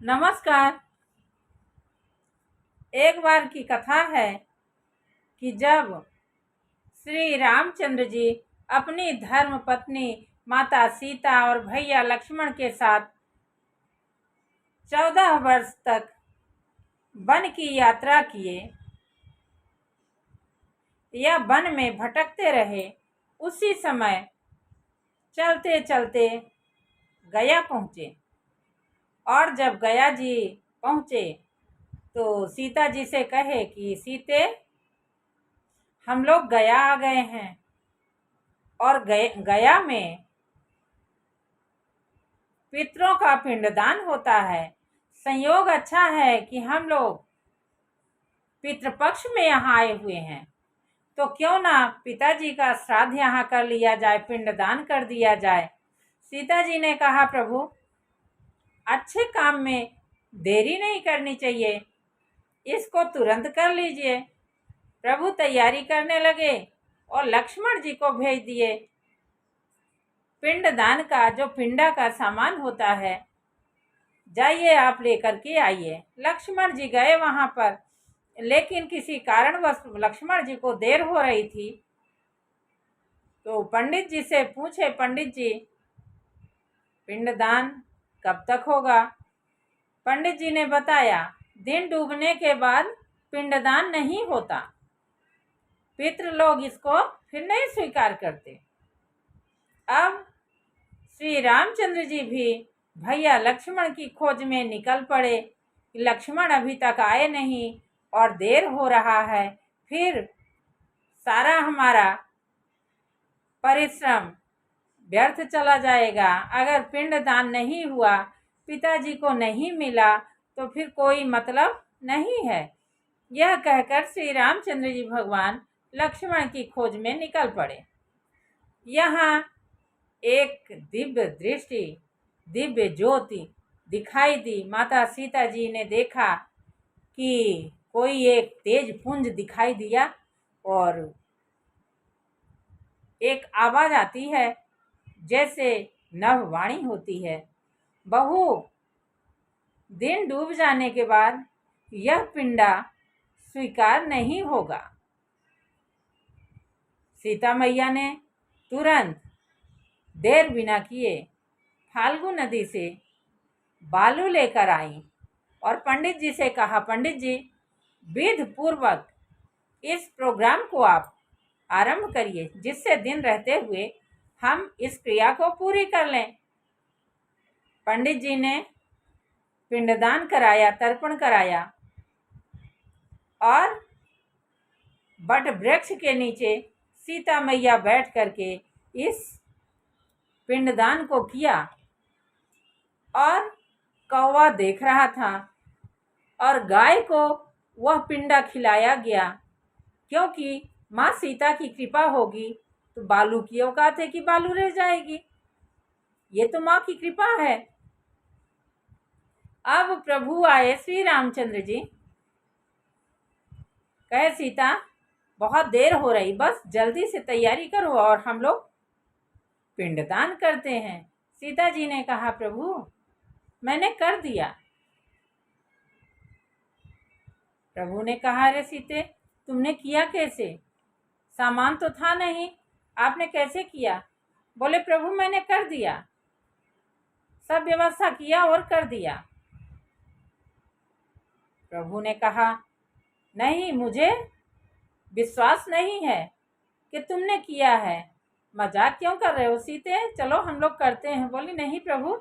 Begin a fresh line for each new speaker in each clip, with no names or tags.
नमस्कार। एक बार की कथा है कि जब श्री रामचंद्र जी अपनी धर्म पत्नी माता सीता और भैया लक्ष्मण के साथ 14 वर्ष तक वन की यात्रा किए या वन में भटकते रहे, उसी समय चलते चलते गया पहुँचे। और जब गया जी पहुँचे तो सीता जी से कहे कि सीते, हम लोग गया आ गए हैं और गया में पितरों का पिंडदान होता है। संयोग अच्छा है कि हम लोग पितृपक्ष में यहाँ आए हुए हैं, तो क्यों ना पिताजी का श्राद्ध यहाँ कर लिया जाए, पिंडदान कर दिया जाए। सीता जी ने कहा, प्रभु अच्छे काम में देरी नहीं करनी चाहिए, इसको तुरंत कर लीजिए। प्रभु तैयारी करने लगे और लक्ष्मण जी को भेज दिए। पिंडदान का जो पिंडा का सामान होता है, जाइए आप लेकर के आइए। लक्ष्मण जी गए वहां पर, लेकिन किसी कारणवश लक्ष्मण जी को देर हो रही थी। तो पंडित जी से पूछे, पंडित जी पिंडदान कब तक होगा? पंडित जी ने बताया, दिन डूबने के बाद पिंडदान नहीं होता, पितृ लोग इसको फिर नहीं स्वीकार करते। अब श्री रामचंद्र जी भी भैया लक्ष्मण की खोज में निकल पड़े। लक्ष्मण अभी तक आए नहीं और देर हो रहा है, फिर सारा हमारा परिश्रम व्यर्थ चला जाएगा। अगर पिंडदान नहीं हुआ, पिताजी को नहीं मिला, तो फिर कोई मतलब नहीं है। यह कहकर श्री रामचंद्र जी भगवान लक्ष्मण की खोज में निकल पड़े। यहाँ एक दिव्य दृष्टि, दिव्य ज्योति दिखाई दी। माता सीता जी ने देखा कि कोई एक तेज पुंज दिखाई दिया और एक आवाज आती है जैसे नभवाणी होती है। बहू, दिन डूब जाने के बाद यह पिंडा स्वीकार नहीं होगा। सीता मैया ने तुरंत देर बिना किए फाल्गु नदी से बालू लेकर आई और पंडित जी से कहा, पंडित जी विधि पूर्वक इस प्रोग्राम को आप आरंभ करिए, जिससे दिन रहते हुए हम इस क्रिया को पूरी कर लें। पंडित जी ने पिंडदान कराया, तर्पण कराया और बट वृक्ष के नीचे सीता मैया बैठ करके इस पिंडदान को किया और कौवा देख रहा था और गाय को वह पिंडा खिलाया गया, क्योंकि माँ सीता की कृपा होगी तो बालू की औकात है कि बालू रह जाएगी। ये तो माँ की कृपा है। अब प्रभु आए श्री रामचंद्र जी, कहे सीता बहुत देर हो रही, बस जल्दी से तैयारी करो और हम लोग पिंडदान करते हैं। सीता जी ने कहा, प्रभु मैंने कर दिया। प्रभु ने कहा, अरे सीते, तुमने किया कैसे? सामान तो था नहीं, आपने कैसे किया? बोले, प्रभु मैंने कर दिया, सब व्यवस्था किया और कर दिया। प्रभु ने कहा, नहीं, मुझे विश्वास नहीं है कि तुमने किया है। मजाक क्यों कर रहे हो सीते, चलो हम लोग करते हैं। बोली, नहीं प्रभु,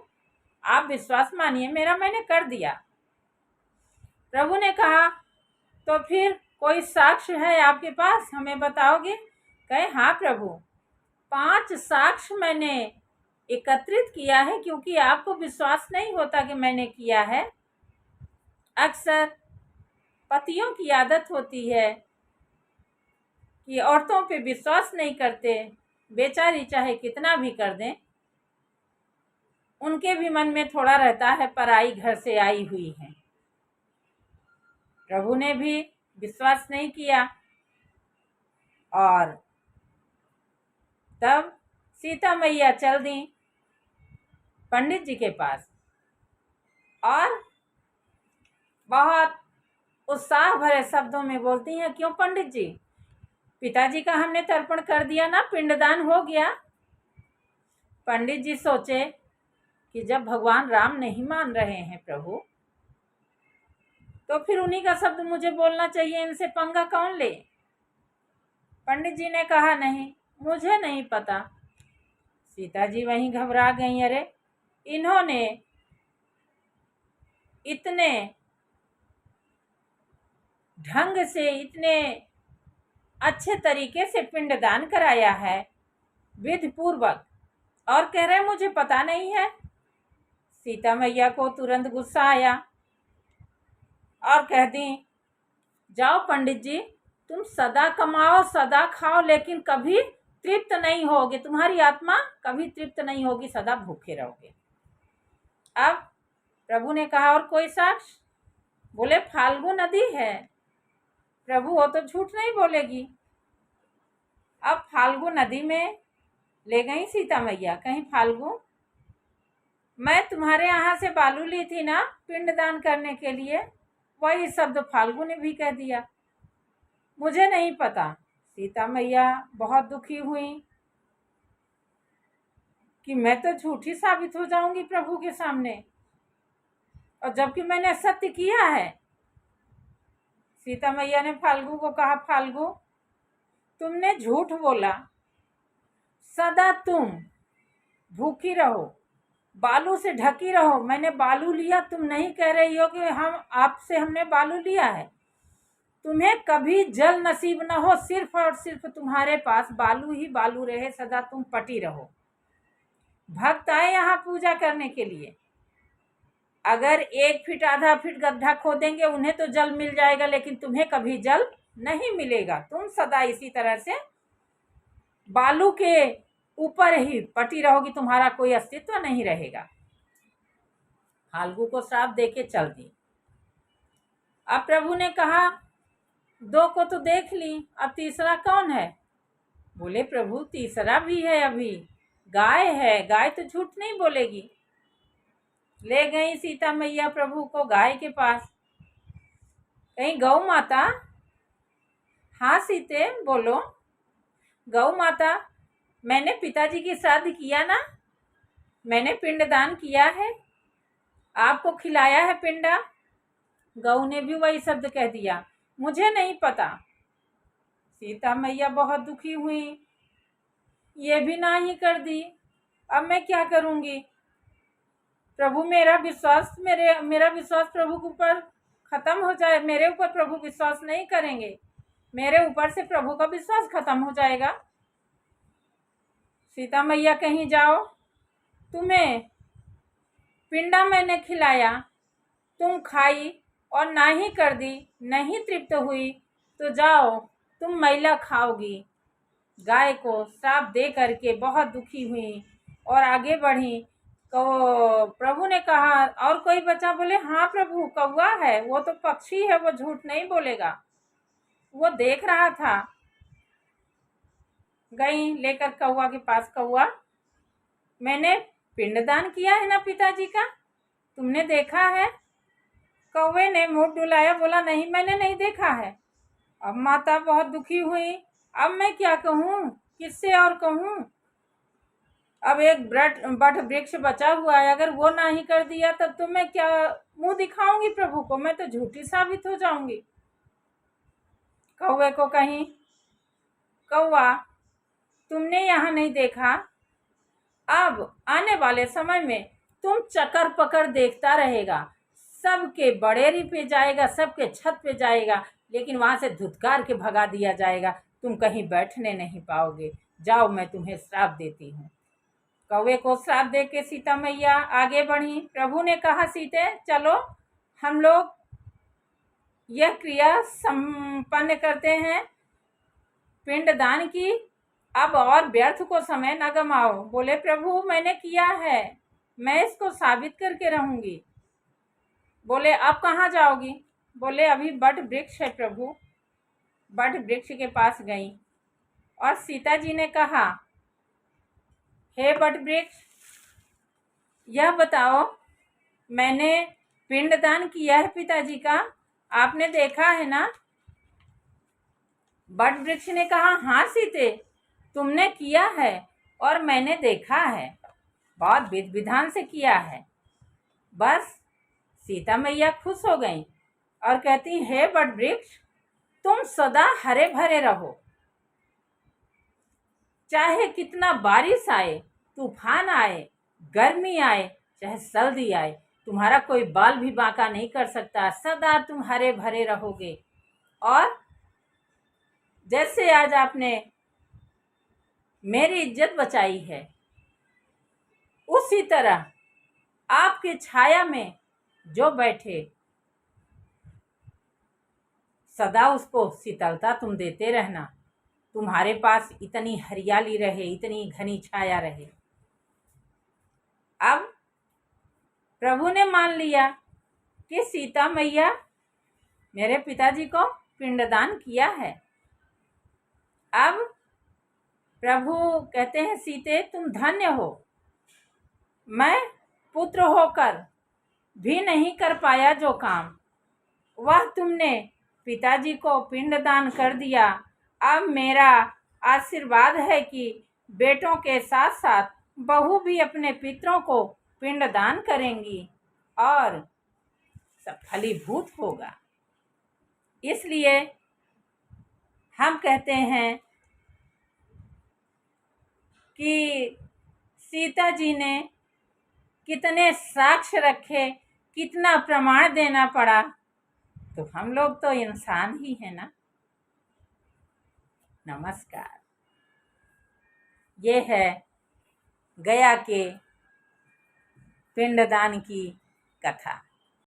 आप विश्वास मानिए मेरा, मैंने कर दिया। प्रभु ने कहा, तो फिर कोई साक्ष्य है आपके पास, हमें बताओगे? कहे, हाँ प्रभु, 5 साक्ष्य मैंने एकत्रित किया है, क्योंकि आपको विश्वास नहीं होता कि मैंने किया है। अक्सर पतियों की आदत होती है कि औरतों पे विश्वास नहीं करते, बेचारी चाहे कितना भी कर दें, उनके भी मन में थोड़ा रहता है पराई घर से आई हुई है। प्रभु ने भी विश्वास नहीं किया और तब सीता मैया चल दी पंडित जी के पास और बहुत उत्साह भरे शब्दों में बोलती हैं, क्यों पंडित जी, पिताजी का हमने तर्पण कर दिया ना, पिंडदान हो गया। पंडित जी सोचे कि जब भगवान राम नहीं मान रहे हैं प्रभु, तो फिर उन्हीं का शब्द मुझे बोलना चाहिए, इनसे पंगा कौन ले। पंडित जी ने कहा, नहीं, मुझे नहीं पता। सीता जी वहीं घबरा गई, अरे इन्होंने इतने ढंग से, इतने अच्छे तरीके से पिंडदान कराया है विधि पूर्वक, और कह रहे मुझे पता नहीं है। सीता मैया को तुरंत गुस्सा आया और कह दी, जाओ पंडित जी, तुम सदा कमाओ सदा खाओ, लेकिन कभी तृप्त नहीं होगे, तुम्हारी आत्मा कभी तृप्त नहीं होगी, सदा भूखे रहोगे। अब प्रभु ने कहा, और कोई साक्ष्य? बोले, फाल्गु नदी है। प्रभु वो तो झूठ नहीं बोलेगी। अब फाल्गु नदी में ले गई सीता मैया, कहीं फाल्गु, मैं तुम्हारे यहाँ से बालू ली थी ना पिंडदान करने के लिए, वही शब्द फाल्गु ने भी कह दिया, मुझे नहीं पता। सीता मैया बहुत दुखी हुई कि मैं तो झूठी साबित हो जाऊंगी प्रभु के सामने, और जबकि मैंने सत्य किया है। सीता मैया ने फाल्गु को कहा, फाल्गु, तुमने झूठ बोला, सदा तुम भूखी रहो, बालू से ढकी रहो। मैंने बालू लिया, तुम नहीं कह रही हो कि हमने बालू लिया है। तुम्हें कभी जल नसीब न हो, सिर्फ और सिर्फ तुम्हारे पास बालू ही बालू रहे, सदा तुम पटी रहो। भक्त आए यहाँ पूजा करने के लिए, अगर 1 फीट आधा फीट गड्ढा खोदेंगे उन्हें तो जल मिल जाएगा, लेकिन तुम्हें कभी जल नहीं मिलेगा। तुम सदा इसी तरह से बालू के ऊपर ही पटी रहोगी, तुम्हारा कोई अस्तित्व नहीं रहेगा। फाल्गु को श्राप देके चल दी। अब प्रभु ने कहा, 2 को तो देख ली, अब तीसरा कौन है? बोले, प्रभु तीसरा भी है, अभी गाय है, गाय तो झूठ नहीं बोलेगी। ले गई सीता मैया प्रभु को गाय के पास, कहीं गौ माता? हाँ सीते, बोलो। गौ माता, मैंने पिताजी की श्राद्ध किया ना, मैंने पिंडदान किया है, आपको खिलाया है पिंडा। गौ ने भी वही शब्द कह दिया, मुझे नहीं पता। सीता मैया बहुत दुखी हुई, ये भी ना ही कर दी, अब मैं क्या करूंगी? प्रभु मेरा विश्वास प्रभु के ऊपर खत्म हो जाए, मेरे ऊपर प्रभु विश्वास नहीं करेंगे, मेरे ऊपर से प्रभु का विश्वास खत्म हो जाएगा। सीता मैया, कहीं जाओ, तुम्हें पिंडा मैंने खिलाया, तुम खाई और ना ही कर दी, नहीं तृप्त हुई, तो जाओ तुम मैला खाओगी। गाय को श्राप दे करके बहुत दुखी हुई और आगे बढ़ी। तो प्रभु ने कहा, और कोई बचा? बोले, हाँ प्रभु, कौवा है, वो तो पक्षी है, वो झूठ नहीं बोलेगा, वो देख रहा था। गई लेकर कौवा के पास, कौवा, मैंने पिंडदान किया है ना पिताजी का, तुमने देखा है? कौवे ने मुंह डुलाया, बोला, नहीं, मैंने नहीं देखा है। अब माता बहुत दुखी हुई, अब मैं क्या कहूँ, किससे और कहूँ? अब एक बट वृक्ष बचा हुआ है, अगर वो ना ही कर दिया तब तो मैं क्या मुंह दिखाऊंगी प्रभु को, मैं तो झूठी साबित हो जाऊंगी। कौवे को कहीं, कौवा, तुमने यहाँ नहीं देखा, अब आने वाले समय में तुम चक्कर पकड़ देखता रहेगा, सबके बड़ेरी पे जाएगा, सबके छत पे जाएगा, लेकिन वहां से धुतकार के भगा दिया जाएगा, तुम कहीं बैठने नहीं पाओगे, जाओ मैं तुम्हें श्राप देती हूँ। कौवे को श्राप दे के सीता मैया आगे बढ़ी। प्रभु ने कहा, सीते चलो, हम लोग यह क्रिया संपन्न करते हैं पिंडदान की, अब और व्यर्थ को समय न गमाओ। बोले, प्रभु मैंने किया है, मैं इसको साबित करके रहूंगी। बोले, अब कहाँ जाओगी? बोले, अभी बट वृक्ष है प्रभु। बट वृक्ष के पास गई और सीता जी ने कहा, हे बट वृक्ष, यह बताओ, मैंने पिंडदान किया है पिताजी का, आपने देखा है ना। बट वृक्ष ने कहा, हाँ सीते, तुमने किया है और मैंने देखा है, बहुत विधि विधान से किया है। बस सीता मैया खुश हो गई और कहती, हे बट वृक्ष, तुम सदा हरे भरे रहो, चाहे कितना बारिश आए, तूफान आए, गर्मी आए, चाहे सर्दी आए, तुम्हारा कोई बाल भी बांका नहीं कर सकता, सदा तुम हरे भरे रहोगे। और जैसे आज आपने मेरी इज्जत बचाई है, उसी तरह आपके छाया में जो बैठे, सदा उसको शीतलता तुम देते रहना, तुम्हारे पास इतनी हरियाली रहे, इतनी घनी छाया रहे। अब प्रभु ने मान लिया कि सीता मैया मेरे पिताजी को पिंडदान किया है। अब प्रभु कहते हैं, सीते तुम धन्य हो, मैं पुत्र होकर भी नहीं कर पाया जो काम, वह तुमने पिताजी को पिंडदान कर दिया। अब मेरा आशीर्वाद है कि बेटों के साथ साथ बहू भी अपने पितरों को पिंडदान करेंगी और सब फलीभूत होगा। इसलिए हम कहते हैं कि सीता जी ने कितने साक्ष्य रखे, कितना प्रमाण देना पड़ा, तो हम लोग तो इंसान ही है ना। नमस्कार। ये है गया के पिंडदान की कथा।